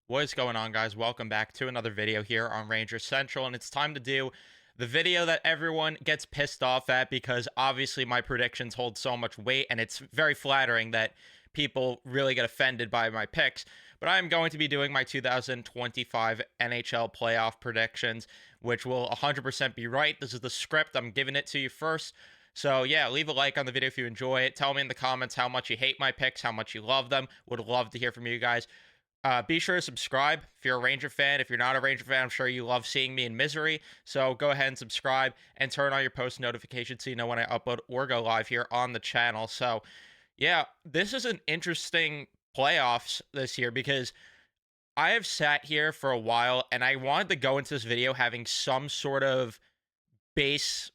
What is going on, guys? Welcome back to another video here on Ranger Central, and it's time to do the video that everyone gets pissed off at because obviously my predictions hold so much weight, and it's very flattering that people really get offended by my picks. But I'm going to be doing my 2025 NHL playoff predictions, which will 100% be right. This is the script. I'm giving it to you first. So, yeah, leave a like on the video if you enjoy it. Tell me in the comments how much you hate my picks, how much you love them. Would love to hear from you guys. Be sure to subscribe if you're a Ranger fan. If you're not a Ranger fan, I'm sure you love seeing me in misery. So go ahead and subscribe and turn on your post notifications so you know when I upload or go live here on the channel. So, yeah, this is an interesting playoffs this year because I have sat here for a while and I wanted to go into this video having some sort of base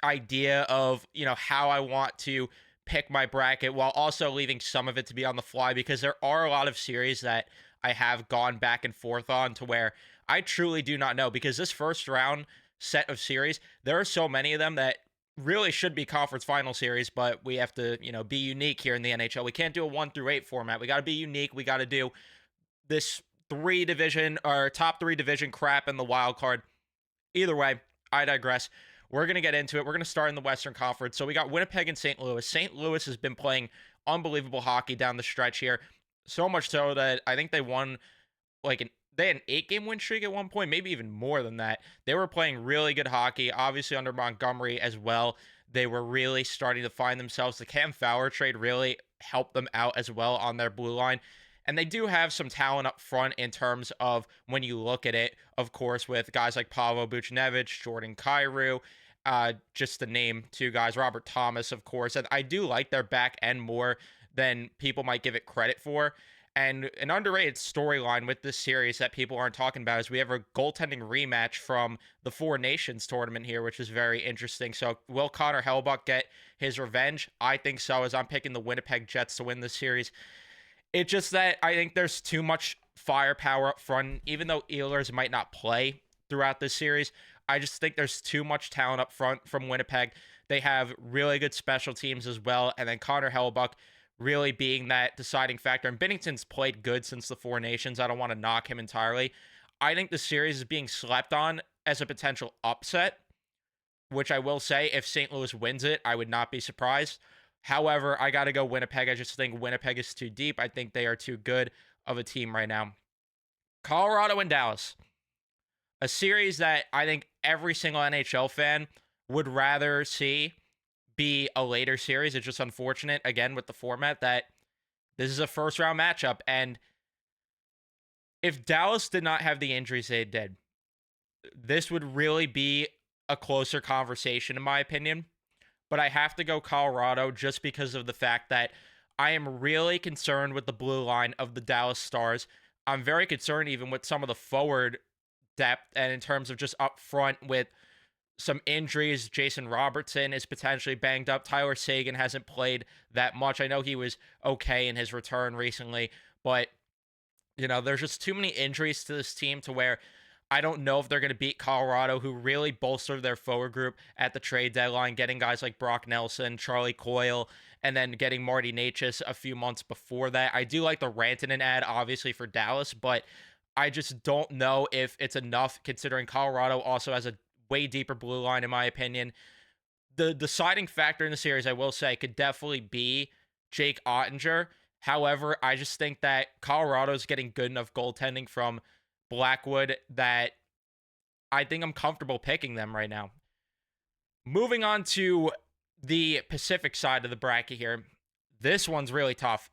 idea of, how I want to pick my bracket while also leaving some of it to be on the fly because there are a lot of series that I have gone back and forth on to where I truly do not know because this first round set of series, there are so many of them that really should be conference final series, but we have to, be unique here in the NHL. We can't do a 1 through 8 format. We got to be unique. We got to do this three division or top three division crap in the wild card. Either way, I digress. We're going to get into it. We're going to start in the Western Conference. So we got Winnipeg and St. Louis. St. Louis has been playing unbelievable hockey down the stretch here. So much so that I think they won they had an 8-game win streak at one point, maybe even more than that. They were playing really good hockey, obviously under Montgomery as well. They were really starting to find themselves. The Cam Fowler trade really helped them out as well on their blue line. And they do have some talent up front in terms of when you look at it, of course, with guys like Pavel Buchnevich, Jordan Kyrou, just to name two guys, Robert Thomas, of course. And I do like their back end more than people might give it credit for. And an underrated storyline with this series that people aren't talking about is we have a goaltending rematch from the Four Nations tournament here, which is very interesting. So will Connor Hellebuyck get his revenge? I think so, as I'm picking the Winnipeg Jets to win this series. It's just that I think there's too much firepower up front. Even though Ehlers might not play throughout this series, I just think there's too much talent up front from Winnipeg. They have really good special teams as well. And then Connor Hellebuyck really being that deciding factor. And Binnington's played good since the Four Nations. I don't want to knock him entirely. I think the series is being slept on as a potential upset, which I will say, if St. Louis wins it, I would not be surprised. However, I got to go Winnipeg. I just think Winnipeg is too deep. I think they are too good of a team right now. Colorado and Dallas. A series that I think every single NHL fan would rather see be a later series. It's just unfortunate, again, with the format that this is a first round matchup. And if Dallas did not have the injuries they did, this would really be a closer conversation, in my opinion. But I have to go Colorado just because of the fact that I am really concerned with the blue line of the Dallas Stars. I'm very concerned even with some of the forward depth and in terms of just up front with some injuries. Jason Robertson is potentially banged up. Tyler Seguin hasn't played that much. I know he was okay in his return recently, but there's just too many injuries to this team to where I don't know if they're going to beat Colorado, who really bolstered their forward group at the trade deadline, getting guys like Brock Nelson, Charlie Coyle, and then getting Marty Necas a few months before that. I do like the Rantanen ad, obviously, for Dallas, but I just don't know if it's enough considering Colorado also has a way deeper blue line, in my opinion. The deciding factor in the series, I will say, could definitely be Jake Ottinger. However, I just think that Colorado's getting good enough goaltending from Blackwood that I think I'm comfortable picking them right now. Moving on to the Pacific side of the bracket here. This one's really tough.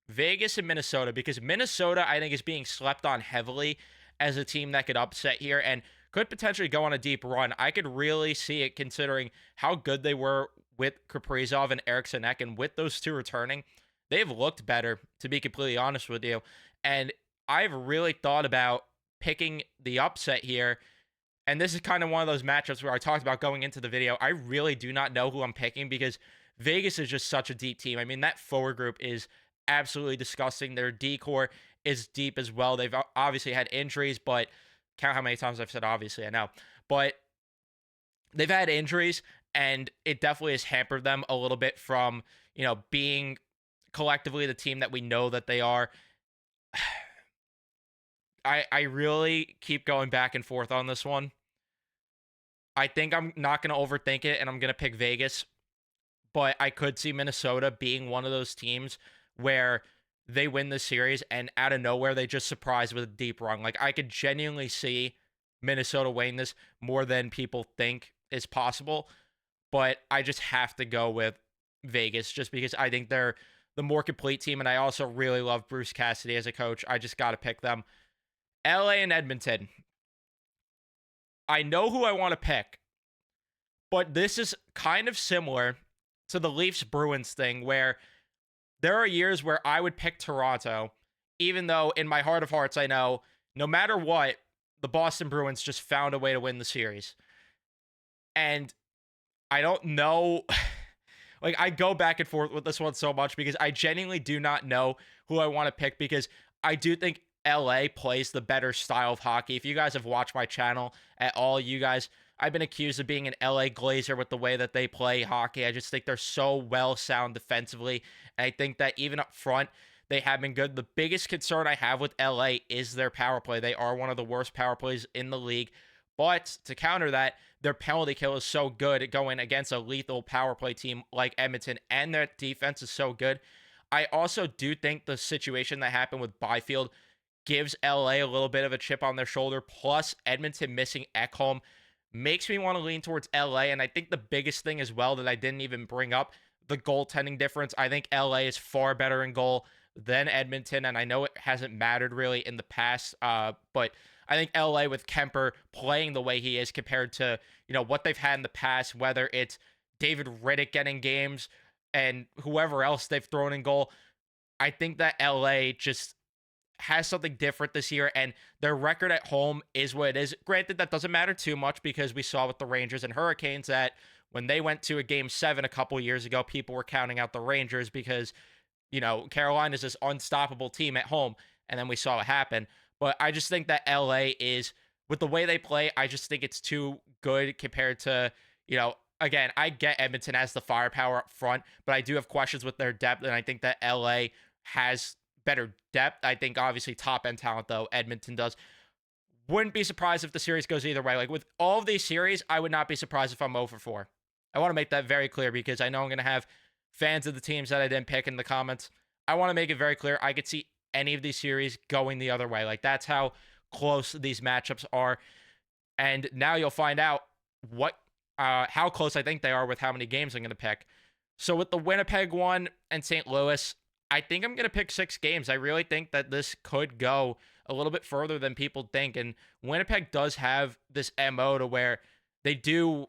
Vegas and Minnesota, because Minnesota, I think, is being slept on heavily as a team that could upset here and could potentially go on a deep run. I could really see it considering how good they were with Kaprizov and Eriksson Ek, and with those two returning, they've looked better, to be completely honest with you. And I've really thought about picking the upset here. And this is kind of one of those matchups where I talked about going into the video. I really do not know who I'm picking because Vegas is just such a deep team. I mean, that forward group is absolutely disgusting. Their D-core is deep as well. They've obviously had injuries, but count how many times I've said obviously, I know. But they've had injuries, and it definitely has hampered them a little bit from, being collectively the team that we know that they are. I really keep going back and forth on this one. I think I'm not going to overthink it and I'm going to pick Vegas, but I could see Minnesota being one of those teams where they win the series and out of nowhere they just surprise with a deep run. Like I could genuinely see Minnesota winning this more than people think is possible, but I just have to go with Vegas just because I think they're the more complete team and I also really love Bruce Cassidy as a coach. I just got to pick them. LA and Edmonton. I know who I want to pick, but this is kind of similar to the Leafs Bruins thing where there are years where I would pick Toronto, even though in my heart of hearts, I know no matter what, the Boston Bruins just found a way to win the series. And I don't know. Like, I go back and forth with this one so much because I genuinely do not know who I want to pick because I do think LA plays the better style of hockey. If you guys have watched my channel at all, you guys, I've been accused of being an LA Glazer with the way that they play hockey. I just think they're so well sound defensively. And I think that even up front, they have been good. The biggest concern I have with LA is their power play. They are one of the worst power plays in the league. But to counter that, their penalty kill is so good at going against a lethal power play team like Edmonton, and their defense is so good. I also do think the situation that happened with Byfield gives LA a little bit of a chip on their shoulder. Plus, Edmonton missing Ekholm makes me want to lean towards LA. And I think the biggest thing as well that I didn't even bring up, the goaltending difference. I think LA is far better in goal than Edmonton, and I know it hasn't mattered really in the past, but I think LA with Kemper playing the way he is compared to, what they've had in the past, whether it's David Riddick getting games and whoever else they've thrown in goal, I think that LA just has something different this year, and their record at home is what it is. Granted, that doesn't matter too much because we saw with the Rangers and Hurricanes that when they went to a game 7 a couple years ago, people were counting out the Rangers because, Carolina's this unstoppable team at home, and then we saw it happen. But I just think that LA is, with the way they play, I just think it's too good compared to, again, I get Edmonton as the firepower up front, but I do have questions with their depth, and I think that LA has better depth. I think obviously top end talent though, Edmonton does. Wouldn't be surprised if the series goes either way. Like with all of these series, I would not be surprised if I'm 0 for 4. I want to make that very clear because I know I'm going to have fans of the teams that I didn't pick in the comments. I want to make it very clear. I could see any of these series going the other way. Like that's how close these matchups are. And now you'll find out how close I think they are with how many games I'm going to pick. So with the Winnipeg one and St. Louis, I think I'm going to pick 6 games. I really think that this could go a little bit further than people think. And Winnipeg does have this MO to where they do,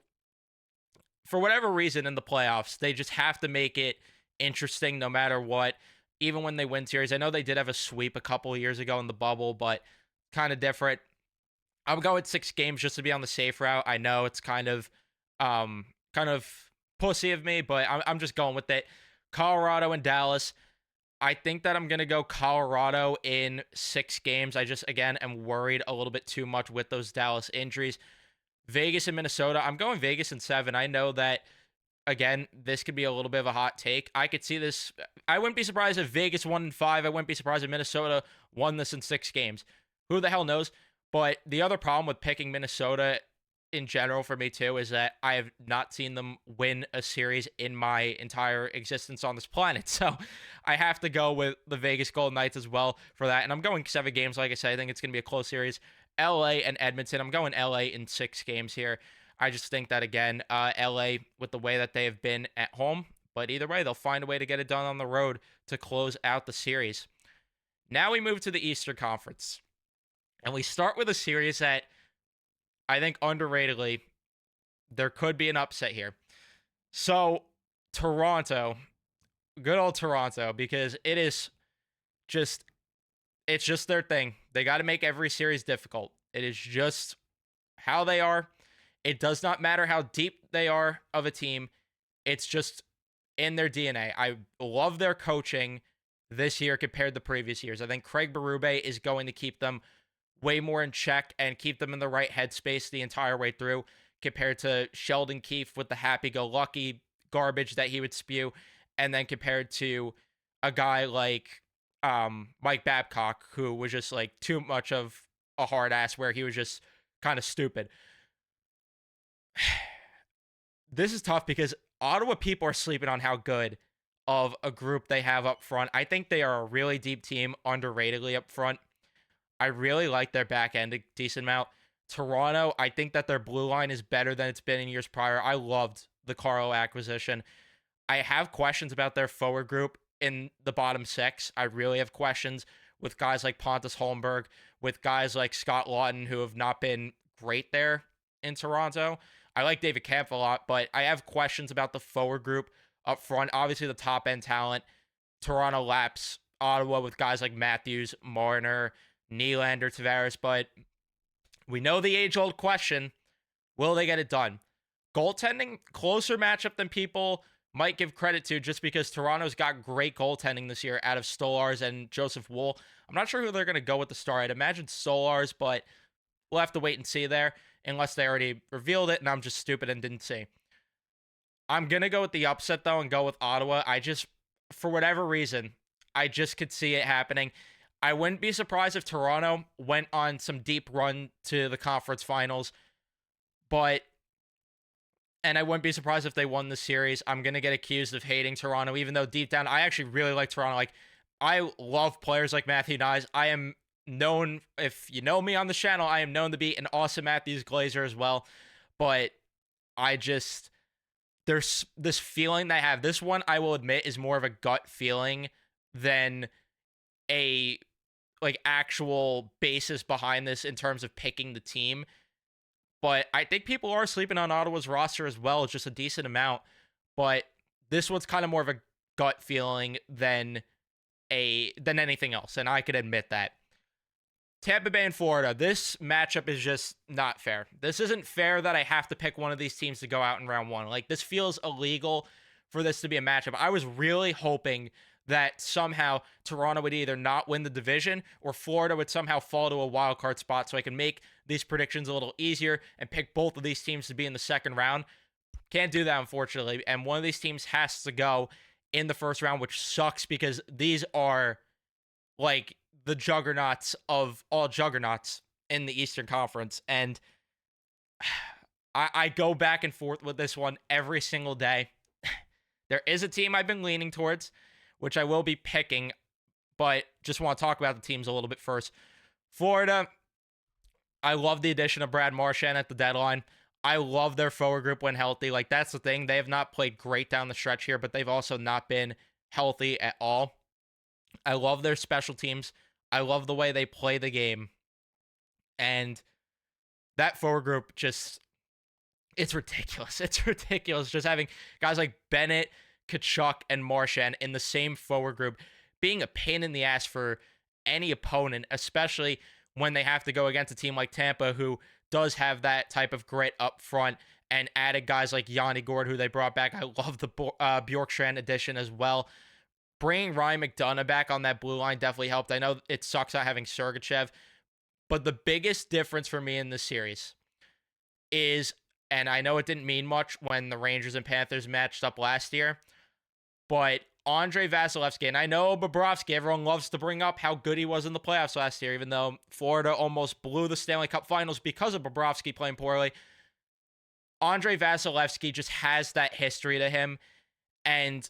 for whatever reason in the playoffs, they just have to make it interesting no matter what, even when they win series. I know they did have a sweep a couple of years ago in the bubble, but kind of different. I'm going 6 games just to be on the safe route. I know it's kind of pussy of me, but I'm just going with it. Colorado and Dallas. I think that I'm going to go Colorado in 6 games. I just, again, am worried a little bit too much with those Dallas injuries. Vegas and Minnesota. I'm going Vegas in 7. I know that, again, this could be a little bit of a hot take. I could see this. I wouldn't be surprised if Vegas won in 5. I wouldn't be surprised if Minnesota won this in 6 games. Who the hell knows? But the other problem with picking Minnesota in general for me too is that I have not seen them win a series in my entire existence on this planet. So I have to go with the Vegas Golden Knights as well for that. And I'm going 7 games. Like I said, I think it's going to be a close series. LA and Edmonton. I'm going LA in 6 games here. I just think that, again, LA with the way that they have been at home, but either way, they'll find a way to get it done on the road to close out the series. Now we move to the Eastern Conference. And we start with a series that I think underratedly, there could be an upset here. So, Toronto, good old Toronto, because it's just their thing. They got to make every series difficult. It is just how they are. It does not matter how deep they are of a team. It's just in their DNA. I love their coaching this year compared to previous years. I think Craig Berube is going to keep them way more in check and keep them in the right headspace the entire way through compared to Sheldon Keefe with the happy-go-lucky garbage that he would spew, and then compared to a guy like Mike Babcock, who was just like too much of a hard ass where he was just kind of stupid. This is tough because Ottawa people are sleeping on how good of a group they have up front. I think they are a really deep team, underratedly up front. I really like their back end a decent amount. Toronto, I think that their blue line is better than it's been in years prior. I loved the Carlo acquisition. I have questions about their forward group in the bottom six. I really have questions with guys like Pontus Holmberg, with guys like Scott Lawton, who have not been great there in Toronto. I like David Kampf a lot, but I have questions about the forward group up front. Obviously, the top end talent. Toronto laps Ottawa with guys like Matthews, Marner, Nylander, Tavares, but we know the age old question: will they get it done? Goaltending, closer matchup than people might give credit to, just because Toronto's got great goaltending this year out of Stolars and Joseph Wool. I'm not sure who they're going to go with the star. I'd imagine Stolars, but we'll have to wait and see there, unless they already revealed it and I'm just stupid and didn't see. I'm going to go with the upset, though, and go with Ottawa. For whatever reason, I just could see it happening. I wouldn't be surprised if Toronto went on some deep run to the conference finals, and I wouldn't be surprised if they won the series. I'm going to get accused of hating Toronto, even though deep down, I actually really like Toronto. Like, I love players like Matthew Knies. I am known, if you know me on the channel, I am known to be an awesome Matthews Glazer as well. But there's this feeling that I have. This one, I will admit, is more of a gut feeling than a actual basis behind this in terms of picking the team. But I think people are sleeping on Ottawa's roster as well, just a decent amount. But this one's kind of more of a gut feeling than anything else, and I could admit that. Tampa Bay and Florida, this matchup is just not fair. This isn't fair that I have to pick one of these teams to go out in round one. Like, this feels illegal for this to be a matchup. I was really hoping that somehow Toronto would either not win the division or Florida would somehow fall to a wild card spot, so I can make these predictions a little easier and pick both of these teams to be in the second round. Can't do that, unfortunately, and one of these teams has to go in the first round, which sucks because these are like the juggernauts of all juggernauts in the Eastern Conference, and I go back and forth with this one every single day. There is a team I've been leaning towards, which I will be picking, but just want to talk about the teams a little bit first. Florida, I love the addition of Brad Marchand at the deadline. I love their forward group when healthy. Like, that's the thing. They have not played great down the stretch here, but they've also not been healthy at all. I love their special teams. I love the way they play the game. And that forward group it's ridiculous. It's ridiculous. Just having guys like Bennett, Kachuk, and Marchand in the same forward group being a pain in the ass for any opponent, especially when they have to go against a team like Tampa, who does have that type of grit up front, and added guys like Yanni Gord, who they brought back. I love the Bjorkstrand addition as well. Bringing Ryan McDonough back on that blue line definitely helped. I know it sucks not having Sergachev, but the biggest difference for me in this series is, and I know it didn't mean much when the Rangers and Panthers matched up last year, but Andrei Vasilevsky, and I know Bobrovsky, everyone loves to bring up how good he was in the playoffs last year, even though Florida almost blew the Stanley Cup Finals because of Bobrovsky playing poorly. Andrei Vasilevsky just has that history to him, and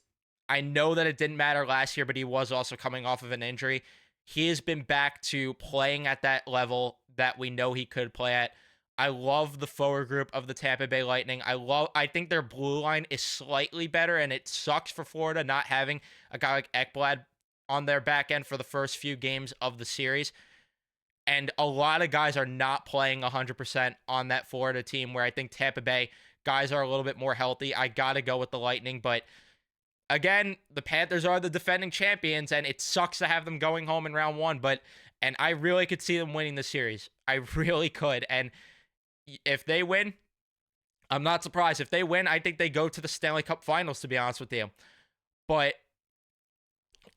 I know that it didn't matter last year, but he was also coming off of an injury. He has been back to playing at that level that we know he could play at. I love the forward group of the Tampa Bay Lightning. I think their blue line is slightly better, and it sucks for Florida not having a guy like Ekblad on their back end for the first few games of the series. And a lot of guys are not playing 100% on that Florida team, where I think Tampa Bay guys are a little bit more healthy. I got to go with the Lightning, but again, the Panthers are the defending champions, and it sucks to have them going home in round one, and I really could see them winning the series. I really could, and if they win, I'm not surprised. If they win, I think they go to the Stanley Cup Finals, to be honest with you. But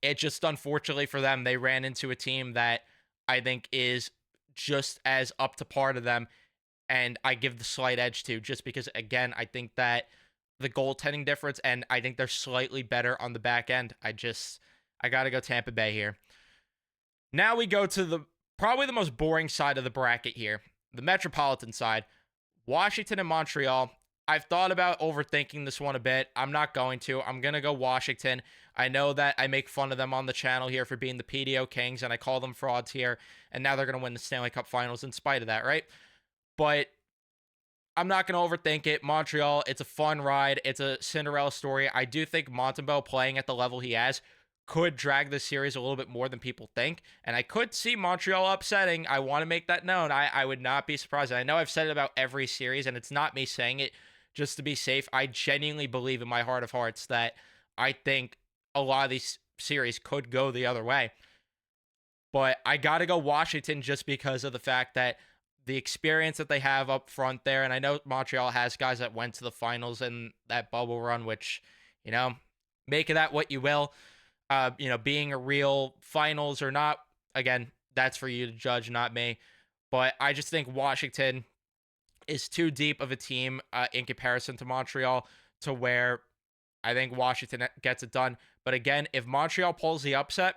it just, unfortunately for them, they ran into a team that I think is just as up to par to them, and I give the slight edge to, just because, again, I think that the goaltending difference, and I think they're slightly better on the back end. I got to go Tampa Bay here. Now we go to the Probably the most boring side of the bracket here, the Metropolitan side. Washington and Montreal. I've thought about overthinking this one a bit. I'm not going to. I'm going to go Washington. I know that I make fun of them on the channel here for being the PDO Kings, and I call them frauds here, and now they're going to win the Stanley Cup Finals in spite of that, right? But I'm not going to overthink it. Montreal, it's a fun ride. It's a Cinderella story. I do think Montembeau playing at the level he has could drag this series a little bit more than people think. And I could see Montreal upsetting. I want to make that known. I would not be surprised. I know I've said it about every series, and it's not me saying it just to be safe. I genuinely believe in my heart of hearts that I think a lot of these series could go the other way. But I got to go Washington just because of the fact that the experience that they have up front there. And I know Montreal has guys that went to the finals in that bubble run, which, make of that what you will. Being a real finals or not, again, that's for you to judge, not me. But I just think Washington is too deep of a team in comparison to Montreal to where I think Washington gets it done. But again, if Montreal pulls the upset,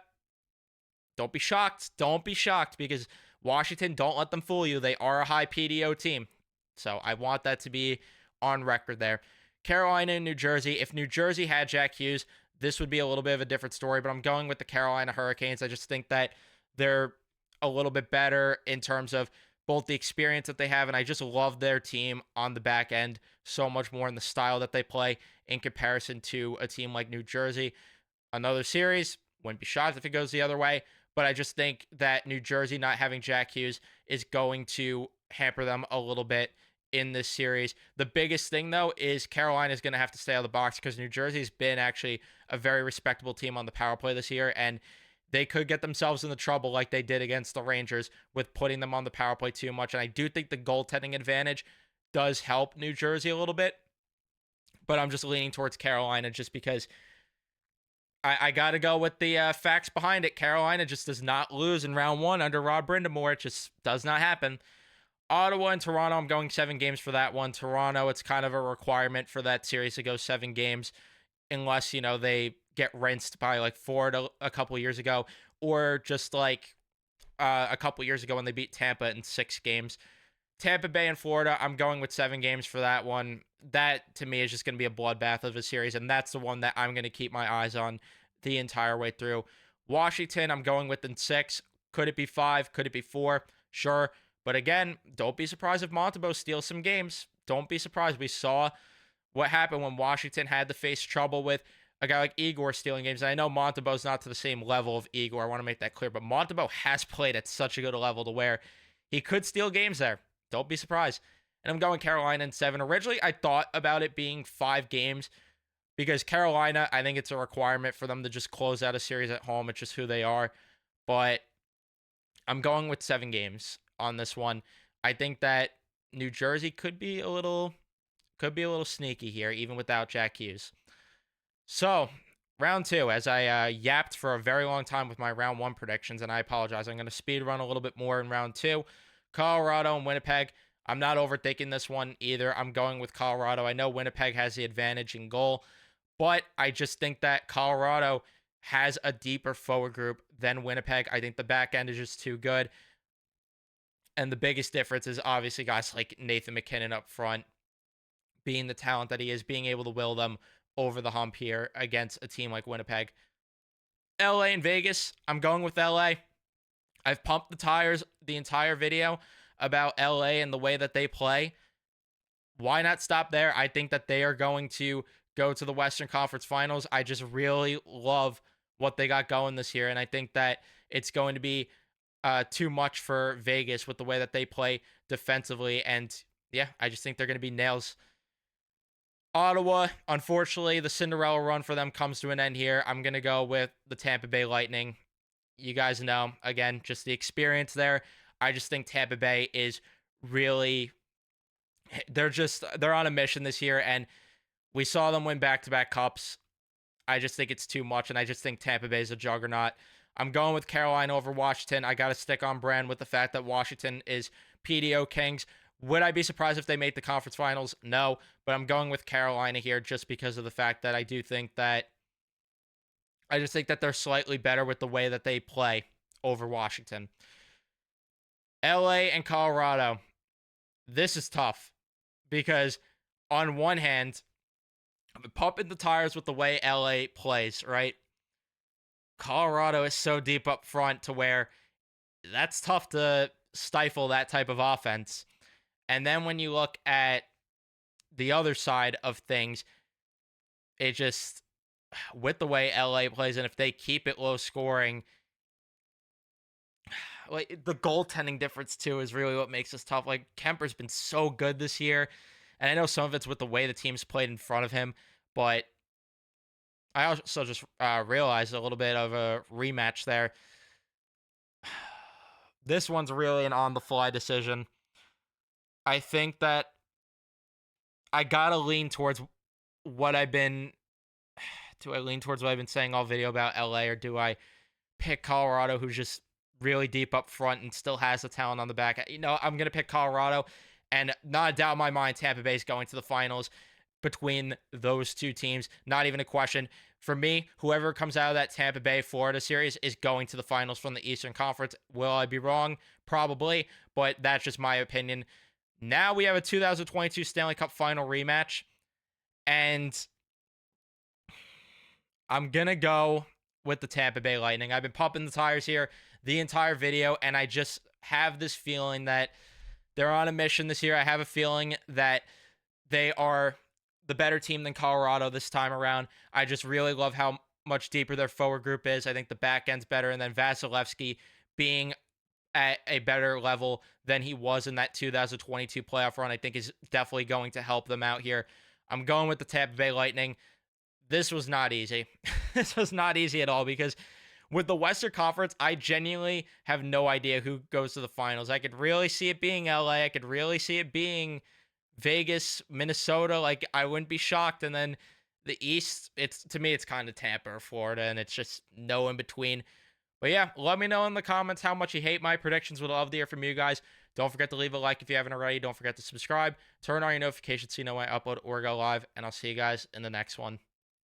don't be shocked. Don't be shocked because Washington, don't let them fool you. They are a high PDO team. So I want that to be on record there. Carolina and New Jersey. If New Jersey had Jack Hughes, this would be a little bit of a different story, but I'm going with the Carolina Hurricanes. I just think that they're a little bit better in terms of both the experience that they have, and I just love their team on the back end so much more in the style that they play in comparison to a team like New Jersey. Another series, wouldn't be shocked if it goes the other way, but I just think that New Jersey not having Jack Hughes is going to hamper them a little bit in this series. The biggest thing, though, is Carolina is going to have to stay out of the box because New Jersey's been actually a very respectable team on the power play this year, and they could get themselves into trouble like they did against the Rangers with putting them on the power play too much. And I do think the goaltending advantage does help New Jersey a little bit, but I'm just leaning towards Carolina just because I got to go with the facts behind it. Carolina just does not lose in round one under Rob Brindamore. It just does not happen. Ottawa and Toronto, I'm going 7 games for that one. Toronto, it's kind of a requirement for that series to go 7 games unless, they get rinsed by like Florida a couple years ago or just like a couple years ago when they beat Tampa in 6 games. Tampa Bay and Florida, I'm going with 7 games for that one. That, to me, is just going to be a bloodbath of a series, and that's the one that I'm going to keep my eyes on the entire way through. Washington, I'm going with in 6. Could it be 5? Could it be 4? Sure. But again, don't be surprised if Montembeau steals some games. Don't be surprised. We saw what happened when Washington had to face trouble with a guy like Igor stealing games. And I know Montembeau's not to the same level of Igor. I want to make that clear. But Montembeau has played at such a good level to where he could steal games there. Don't be surprised. And I'm going Carolina in 7. Originally, I thought about it being 5 games because Carolina, I think it's a requirement for them to just close out a series at home. It's just who they are. But I'm going with 7 games on this one. I think that New Jersey could be a little sneaky here, even without Jack Hughes. So, round 2, as I yapped for a very long time with my round 1 predictions, and I apologize. I'm going to speed run a little bit more in round 2. Colorado and Winnipeg. I'm not overthinking this one either. I'm going with Colorado. I know Winnipeg has the advantage in goal, but I just think that Colorado has a deeper forward group than Winnipeg. I think the back end is just too good. And the biggest difference is obviously guys like Nathan McKinnon up front, being the talent that he is, being able to will them over the hump here against a team like Winnipeg. LA and Vegas, I'm going with LA. I've pumped the tires the entire video about LA and the way that they play. Why not stop there? I think that they are going to go to the Western Conference Finals. I just really love what they got going this year, and I think that it's going to be too much for Vegas with the way that they play defensively, and yeah, I just think they're going to be nails. Ottawa, unfortunately, the Cinderella run for them comes to an end here. I'm going to go with the Tampa Bay Lightning. You guys know, again, just the experience there. I just think Tampa Bay is really, they're on a mission this year, and we saw them win back-to-back cups. I just think it's too much, and I just think Tampa Bay is a juggernaut. I'm going with Carolina over Washington. I got to stick on brand with the fact that Washington is PDO Kings. Would I be surprised if they make the conference finals? No, but I'm going with Carolina here just because of the fact that I just think that they're slightly better with the way that they play over Washington. LA and Colorado. This is tough because on one hand, I've been pumping the tires with the way LA plays, right? Colorado is so deep up front to where that's tough to stifle that type of offense. And then when you look at the other side of things, it just, with the way LA plays, and if they keep it low scoring, like the goaltending difference too is really what makes this tough. Like Kemper's been so good this year, and I know some of it's with the way the team's played in front of him, but I also just realized a little bit of a rematch there. This one's really an on-the-fly decision. I think that I gotta lean towards what I've been. Do I lean towards what I've been saying all video about LA, or do I pick Colorado, who's just really deep up front and still has the talent on the back? You know, I'm gonna pick Colorado, and not a doubt in my mind, Tampa Bay's going to the finals between those two teams. Not even a question. For me, whoever comes out of that Tampa Bay Florida series is going to the finals from the Eastern Conference. Will I be wrong? Probably, but that's just my opinion. Now we have a 2022 Stanley Cup final rematch, and I'm going to go with the Tampa Bay Lightning. I've been pumping the tires here the entire video, and I just have this feeling that they're on a mission this year. I have a feeling that they are the better team than Colorado this time around. I just really love how much deeper their forward group is. I think the back end's better, and then Vasilevsky being at a better level than he was in that 2022 playoff run, I think is definitely going to help them out here. I'm going with the Tampa Bay Lightning. This was not easy. This was not easy at all, because with the Western Conference, I genuinely have no idea who goes to the finals. I could really see it being LA. I could really see it being Vegas, Minnesota. Like, I wouldn't be shocked. And then the East, to me, it's kind of Tampa or Florida, and it's just no in between. But yeah, let me know in the comments how much you hate my predictions. Would love to hear from you guys. Don't forget to leave a like if you haven't already. Don't forget to subscribe. Turn on your notifications so you know when I upload or go live. And I'll see you guys in the next one.